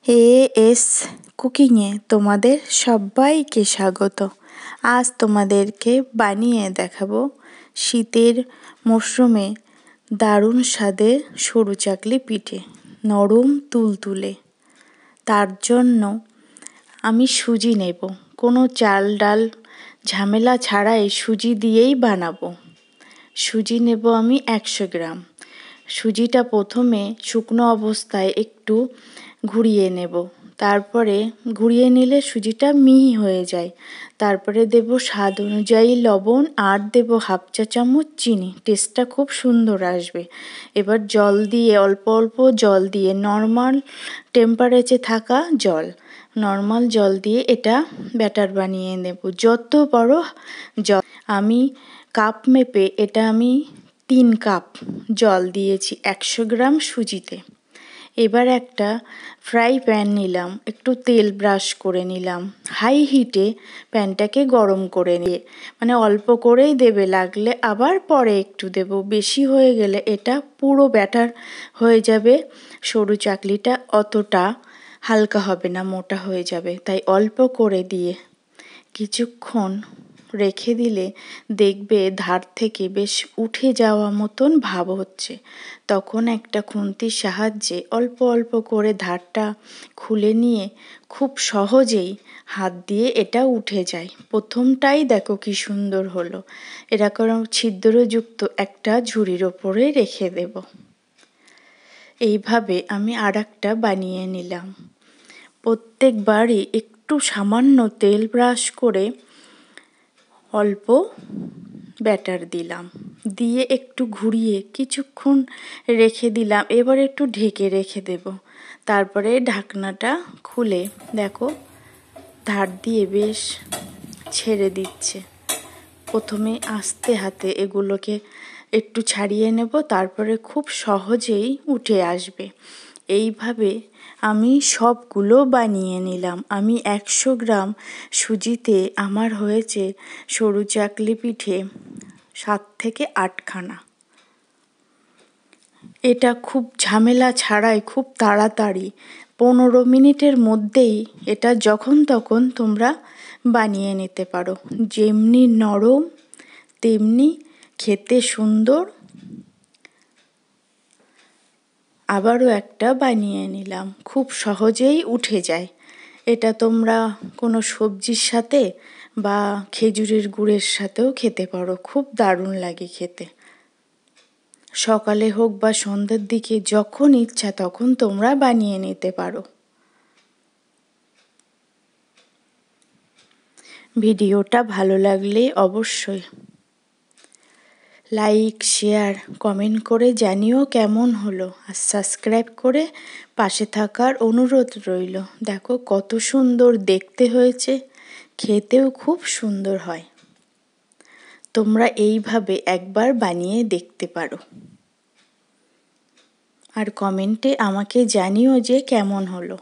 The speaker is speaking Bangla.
এএস কুকিংয়ে তোমাদের সবাইকে স্বাগত। আজ তোমাদেরকে বানিয়ে দেখাবো শীতের মরশুমে দারুণ স্বাদের সরু চাকলি পিঠে, নরম তুলতুলে। তার জন্য আমি সুজি নেব, কোনো চাল ডাল ঝামেলা ছাড়াই সুজি দিয়েই বানাবো। সুজি নেব আমি 100 গ্রাম। সুজিটা প্রথমে শুকনো অবস্থায় একটু ঘুরিয়ে নেব, তারপরে ঘুরিয়ে নিলে সুজিটা মিহি হয়ে যায়। তারপরে দেব স্বাদ অনুযায়ী লবণ আর দেব হাফ চা চামচ চিনি, টেস্টটা খুব সুন্দর আসবে। এবার জল দিয়ে অল্প অল্প জল দিয়ে নর্মাল টেম্পারেচারে থাকা নর্মাল জল দিয়ে এটা ব্যাটার বানিয়ে নেব। যত বড় জল, আমি কাপ মেপে এটা আমি 3 কাপ জল দিয়েছি 100 গ্রাম সুজিতে। এবার একটা ফ্রাই প্যান নিলাম, একটু তেল ব্রাশ করে নিলাম, হাই হিটে প্যানটাকে গরম করে নিয়ে অল্প করেই দেবে, লাগলে আবার পরে একটু দেব। বেশি হয়ে গেলে এটা পুরো ব্যাটার হয়ে যাবে, সরু চাকলিটা অতটা হালকা হবে না, মোটা হয়ে যাবে। তাই অল্প করে দিয়ে কিছুক্ষণ রেখে দিলে দেখবে ধার থেকে বেশ উঠে যাওয়া মতন ভাব হচ্ছে। তখন একটা খুন্তির সাহায্যে অল্প অল্প করে ধারটা খুলে নিয়ে খুব সহজেই হাত দিয়ে এটা উঠে যায়। প্রথমটাই দেখো কি সুন্দর হলো। এরকম ছিদ্রযুক্ত একটা ঝুড়ির ওপরে রেখে দেব। এইভাবে আমি আরেকটা বানিয়ে নিলাম। প্রত্যেকবারই একটু সামান্য তেল ব্রাশ করে অল্প ব্যাটার দিলাম, দিয়ে একটু ঘুরিয়ে কিছুক্ষণ রেখে দিলাম। এবার একটু ঢেকে রেখে দেব। তারপরে ঢাকনাটা খুলে দেখো ধার দিয়ে বেশ ছেড়ে দিচ্ছে। প্রথমে আস্তে হাতে এগুলোকে একটু ছাড়িয়ে নেব, তারপরে খুব সহজেই উঠে আসবে। এইভাবে আমি সবগুলো বানিয়ে নিলাম। আমি 100 গ্রাম সুজিতে আমার হয়েছে সরু চাকলি পিঠে 7 থেকে 8 খানা। এটা খুব ঝামেলা ছাড়াই খুব তাড়াতাড়ি 15 মিনিটের মধ্যেই এটা যখন তখন তোমরা বানিয়ে নিতে পারো। যেমনি নরম তেমনি খেতে সুন্দর। আবারও একটা বানিয়ে নিলাম, খুব সহজেই উঠে যায়। এটা তোমরা কোনো সবজির সাথে বা খেজুরের গুড়ের সাথেও খেতে পারো, খুব দারুণ লাগে খেতে। সকালে হোক বা সন্ধ্যের দিকে যখন ইচ্ছা তখন তোমরা বানিয়ে নিতে পারো। ভিডিওটা ভালো লাগলে অবশ্যই লাইক, শেয়ার, কমেন্ট করে জানিও কেমন হলো, আর সাবস্ক্রাইব করে পাশে থাকার অনুরোধ রইল। দেখো কত সুন্দর দেখতে হয়েছে, খেতেও খুব সুন্দর হয়। তোমরা এইভাবে একবার বানিয়ে দেখতে পারো, আর কমেন্টে আমাকে জানিও যে কেমন হলো।